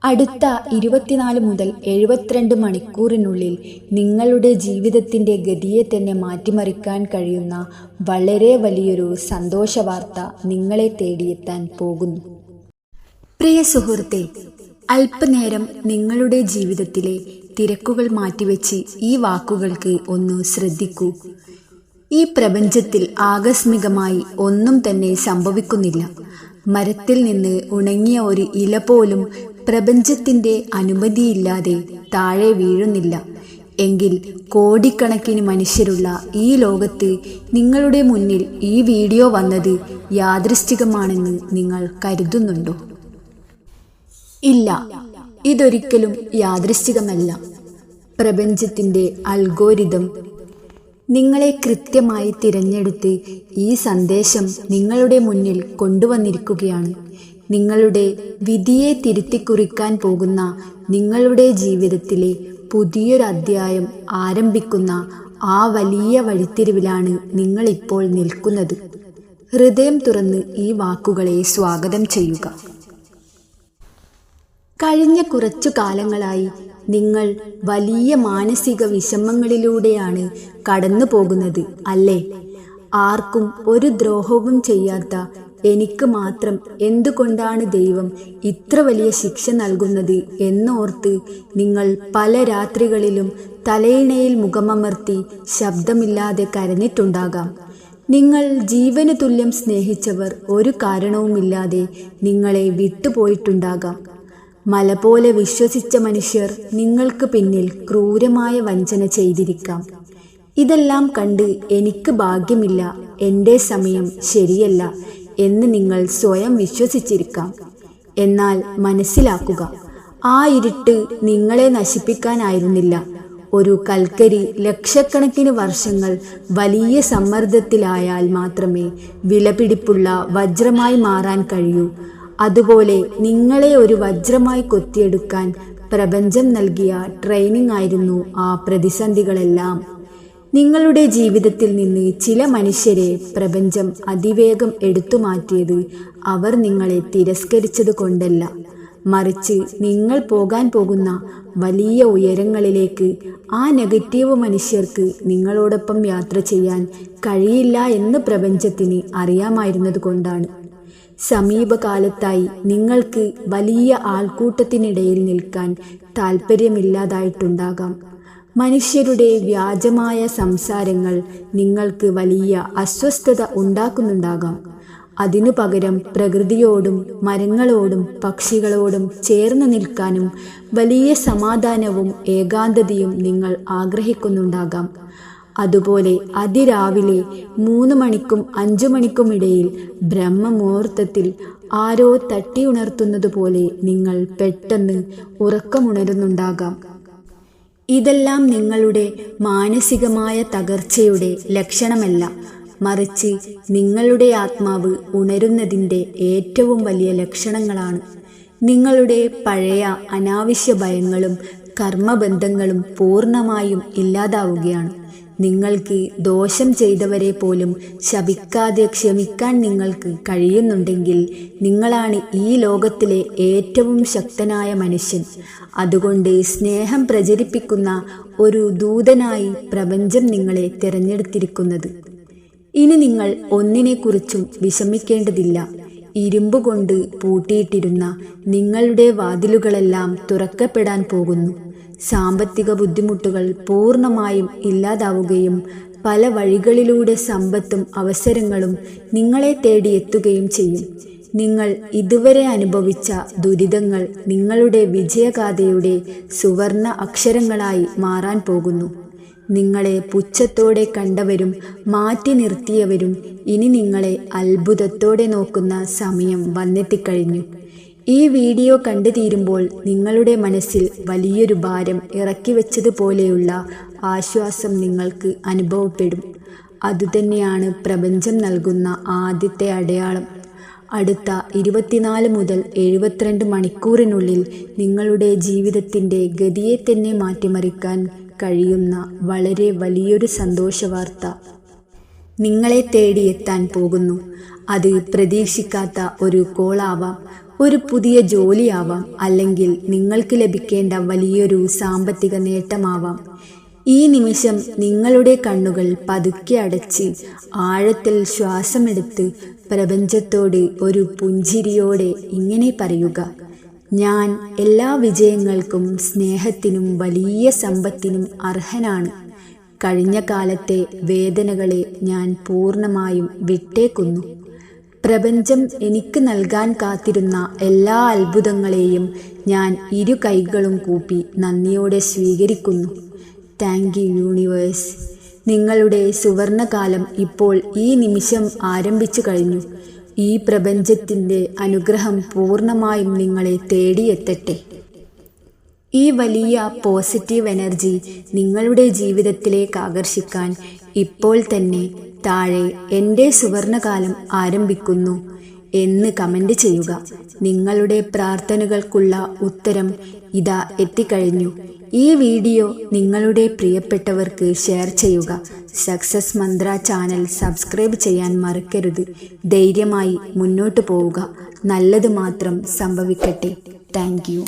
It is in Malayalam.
അടുത്ത 24 മുതൽ 72 മണിക്കൂറിനുള്ളിൽ നിങ്ങളുടെ ജീവിതത്തിൻ്റെ ഗതിയെ തന്നെ മാറ്റിമറിക്കാൻ കഴിയുന്ന വളരെ വലിയൊരു സന്തോഷവാർത്ത നിങ്ങളെ തേടിയെത്താൻ പോകുന്നു. പ്രിയ സുഹൃത്തേ, അല്പനേരം നിങ്ങളുടെ ജീവിതത്തിലെ തിരക്കുകൾ മാറ്റിവെച്ച് ഈ വാക്കുകൾക്ക് ഒന്ന് ശ്രദ്ധിക്കൂ. ഈ പ്രപഞ്ചത്തിൽ ആകസ്മികമായി ഒന്നും തന്നെ സംഭവിക്കുന്നില്ല. മരത്തിൽ നിന്ന് ഉണങ്ങിയ ഒരു ഇല പോലും പ്രപഞ്ചത്തിൻ്റെ അനുമതിയില്ലാതെ താഴെ വീഴുന്നില്ല. എങ്കിൽ കോടിക്കണക്കിന് മനുഷ്യരുള്ള ഈ ലോകത്ത് നിങ്ങളുടെ മുന്നിൽ ഈ വീഡിയോ വന്നത് യാദൃശ്ചികമാണെന്ന് നിങ്ങൾ കരുതുന്നുണ്ടോ? ഇല്ല, ഇതൊരിക്കലും യാദൃശ്ചികമല്ല. പ്രപഞ്ചത്തിൻ്റെ അൽഗോരിതം നിങ്ങളെ കൃത്യമായി തിരഞ്ഞെടുത്ത് ഈ സന്ദേശം നിങ്ങളുടെ മുന്നിൽ കൊണ്ടുവന്നിരിക്കുകയാണ്. നിങ്ങളുടെ വിധിയെ തിരുത്തിക്കുറിക്കാൻ പോകുന്ന നിങ്ങളുടെ ജീവിതത്തിലെ പുതിയൊരു അധ്യായം ആരംഭിക്കുന്ന ആ വലിയ വഴിത്തിരിവിലാണ് നിങ്ങളിപ്പോൾ നിൽക്കുന്നത്. ഹൃദയം തുറന്ന് ഈ വാക്കുകളെ സ്വാഗതം ചെയ്യുക. കഴിഞ്ഞ കുറച്ചു കാലങ്ങളായി നിങ്ങൾ വലിയ മാനസിക വിഷമങ്ങളിലൂടെയാണ് കടന്നു പോകുന്നത്, അല്ലേ? ആർക്കും ഒരു ദ്രോഹവും ചെയ്യാത്ത എനിക്ക് മാത്രം എന്തുകൊണ്ടാണ് ദൈവം ഇത്ര വലിയ ശിക്ഷ നൽകുന്നത് എന്നോർത്ത് നിങ്ങൾ പല രാത്രികളിലും തലയിണയിൽ മുഖമമർത്തി ശബ്ദമില്ലാതെ കരഞ്ഞിട്ടുണ്ടാകാം. നിങ്ങൾ ജീവന് തുല്യം സ്നേഹിച്ചവർ ഒരു കാരണവുമില്ലാതെ നിങ്ങളെ വിട്ടുപോയിട്ടുണ്ടാകാം. മല പോലെ വിശ്വസിച്ച മനുഷ്യർ നിങ്ങൾക്ക് പിന്നിൽ ക്രൂരമായ വഞ്ചന ചെയ്തിരിക്കാം. ഇതെല്ലാം കണ്ട് എനിക്ക് ഭാഗ്യമില്ല, എൻ്റെ സമയം ശരിയല്ല എന്ന് നിങ്ങൾ സ്വയം വിശ്വസിച്ചിരിക്കാം. എന്നാൽ മനസ്സിലാക്കുക, ആ ഇരുട്ട് നിങ്ങളെ നശിപ്പിക്കാനായിരുന്നില്ല. ഒരു കൽക്കരി ലക്ഷക്കണക്കിന് വർഷങ്ങൾ വലിയ സമ്മർദ്ദത്തിലായാൽ മാത്രമേ വിലപിടിപ്പുള്ള വജ്രമായി മാറാൻ കഴിയൂ. അതുപോലെ നിങ്ങളെ ഒരു വജ്രമായി കൊത്തിയെടുക്കാൻ പ്രപഞ്ചം നൽകിയ ട്രെയിനിങ് ആയിരുന്നു ആ പ്രതിസന്ധികളെല്ലാം. നിങ്ങളുടെ ജീവിതത്തിൽ നിന്ന് ചില മനുഷ്യരെ പ്രപഞ്ചം അതിവേഗം എടുത്തു മാറ്റിയത് അവർ നിങ്ങളെ തിരസ്കരിച്ചത് കൊണ്ടല്ല, മറിച്ച് നിങ്ങൾ പോകാൻ പോകുന്ന വലിയ ഉയരങ്ങളിലേക്ക് ആ നെഗറ്റീവ് മനുഷ്യർക്ക് നിങ്ങളോടൊപ്പം യാത്ര ചെയ്യാൻ കഴിയില്ല എന്ന് പ്രപഞ്ചത്തിന് അറിയാമായിരുന്നത് കൊണ്ടാണ്. സമീപകാലത്തായി നിങ്ങൾക്ക് വലിയ ആൾക്കൂട്ടത്തിനിടയിൽ നിൽക്കാൻ താല്പര്യമില്ലാതായിട്ടുണ്ടാകാം. മനുഷ്യരുടെ വ്യാജമായ സംസാരങ്ങൾ നിങ്ങൾക്ക് വലിയ അസ്വസ്ഥത ഉണ്ടാക്കുന്നുണ്ടാകാം. അതിനു പകരം പ്രകൃതിയോടും മരങ്ങളോടും പക്ഷികളോടും ചേർന്ന് നിൽക്കാനും വലിയ സമാധാനവും ഏകാന്തതയും നിങ്ങൾ ആഗ്രഹിക്കുന്നുണ്ടാകാം. അതുപോലെ അതിരാവിലെ 3 മണിക്കും 5 മണിക്കും ഇടയിൽ ബ്രഹ്മമുഹൂർത്തത്തിൽ ആരോ തട്ടി ഉണർത്തുന്നതുപോലെ നിങ്ങൾ പെട്ടെന്ന് ഉറക്കമുണരുന്നുണ്ടാകാം. ഇതെല്ലാം നിങ്ങളുടെ മാനസികമായ തകർച്ചയുടെ ലക്ഷണമല്ല, മറിച്ച് നിങ്ങളുടെ ആത്മാവ് ഉണരുന്നതിൻ്റെ ഏറ്റവും വലിയ ലക്ഷണങ്ങളാണ്. നിങ്ങളുടെ പഴയ അനാവശ്യ ഭയങ്ങളും കർമ്മബന്ധങ്ങളും പൂർണ്ണമായും ഇല്ലാതാവുകയാണ്. നിങ്ങൾക്ക് ദോഷം ചെയ്തവരെ പോലും ശപിക്കാതെ ക്ഷമിക്കാൻ നിങ്ങൾക്ക് കഴിയുന്നുണ്ടെങ്കിൽ നിങ്ങളാണ് ഈ ലോകത്തിലെ ഏറ്റവും ശക്തനായ മനുഷ്യൻ. അതുകൊണ്ട് സ്നേഹം പ്രചരിപ്പിക്കുന്ന ഒരു ദൂതനായി പ്രപഞ്ചം നിങ്ങളെ തിരഞ്ഞെടുത്തിരിക്കുന്നത്. ഇനി നിങ്ങൾ ഒന്നിനെക്കുറിച്ചും വിഷമിക്കേണ്ടതില്ല. ഇരുമ്പുകൊണ്ട് പൂട്ടിയിട്ടിരുന്ന നിങ്ങളുടെ വാതിലുകളെല്ലാം തുറക്കപ്പെടാൻ പോകുന്നു. സാമ്പത്തിക ബുദ്ധിമുട്ടുകൾ പൂർണ്ണമായും ഇല്ലാതാവുകയും പല വഴികളിലൂടെ സമ്പത്തും അവസരങ്ങളും നിങ്ങളെ തേടിയെത്തുകയും ചെയ്യും. നിങ്ങൾ ഇതുവരെ അനുഭവിച്ച ദുരിതങ്ങൾ നിങ്ങളുടെ വിജയഗാഥയുടെ സുവർണ അക്ഷരങ്ങളായി മാറാൻ പോകുന്നു. നിങ്ങളെ പുച്ഛത്തോടെ കണ്ടവരും മാറ്റി നിർത്തിയവരും ഇനി നിങ്ങളെ അത്ഭുതത്തോടെ നോക്കുന്ന സമയം വന്നെത്തിക്കഴിഞ്ഞു. ഈ വീഡിയോ കണ്ടു തീരുമ്പോൾ നിങ്ങളുടെ മനസ്സിൽ വലിയൊരു ഭാരം ഇറക്കി വെച്ചതുപോലെയുള്ള ആശ്വാസം നിങ്ങൾക്ക് അനുഭവപ്പെടും. അതുതന്നെയാണ് പ്രപഞ്ചം നൽകുന്ന ആദ്യത്തെ അടയാളം. അടുത്ത 24 മുതൽ 72 മണിക്കൂറിനുള്ളിൽ നിങ്ങളുടെ ജീവിതത്തിൻ്റെ ഗതിയെ തന്നെ മാറ്റിമറിക്കാൻ കഴിയുന്ന വളരെ വലിയൊരു സന്തോഷവാർത്ത നിങ്ങളെ തേടിയെത്താൻ പോകുന്നു. അത് പ്രതീക്ഷിക്കാത്ത ഒരു കോളാവാം, ഒരു പുതിയ ജോലിയാവാം, അല്ലെങ്കിൽ നിങ്ങൾക്ക് ലഭിക്കേണ്ട വലിയൊരു സാമ്പത്തിക നേട്ടമാവാം. ഈ നിമിഷം നിങ്ങളുടെ കണ്ണുകൾ പതുക്കെ അടച്ച് ആഴത്തിൽ ശ്വാസമെടുത്ത് പ്രപഞ്ചത്തോട് ഒരു പുഞ്ചിരിയോടെ ഇങ്ങനെ പറയുക: ഞാൻ എല്ലാ വിജയങ്ങൾക്കും സ്നേഹത്തിനും വലിയ സമ്പത്തിനും അർഹനാണ്. കഴിഞ്ഞ കാലത്തെ വേദനകളെ ഞാൻ പൂർണ്ണമായും വിട്ടേക്കുന്നു. പ്രപഞ്ചം എനിക്ക് നൽകാൻ കാത്തിരുന്ന എല്ലാ അത്ഭുതങ്ങളെയും ഞാൻ ഇരു കൈകളും കൂപ്പി നന്ദിയോടെ സ്വീകരിക്കുന്നു. Thank you universe. നിങ്ങളുടെ സുവർണകാലം ഇപ്പോൾ ഈ നിമിഷം ആരംഭിച്ചു കഴിഞ്ഞു. ഈ പ്രപഞ്ചത്തിൻ്റെ അനുഗ്രഹം പൂർണ്ണമായും നിങ്ങളെ തേടിയെത്തട്ടെ. ഈ വലിയ പോസിറ്റീവ് എനർജി നിങ്ങളുടെ ജീവിതത്തിലേക്ക് ആകർഷിക്കാൻ ഇപ്പോൾ തന്നെ താഴെ എൻ്റെ സുവർണകാലം ആരംഭിക്കുന്നു എന്ന് കമൻ്റ് ചെയ്യുക. നിങ്ങളുടെ പ്രാർത്ഥനകൾക്കുള്ള ഉത്തരം ഇതാ എത്തിക്കഴിഞ്ഞു. ഈ വീഡിയോ നിങ്ങളുടെ പ്രിയപ്പെട്ടവർക്ക് ഷെയർ ചെയ്യുക. സക്സസ് മന്ത്ര ചാനൽ സബ്സ്ക്രൈബ് ചെയ്യാൻ മറക്കരുത്. ധൈര്യമായി മുന്നോട്ട് പോവുക. നല്ലത് മാത്രം സംഭവിക്കട്ടെ. Thank you.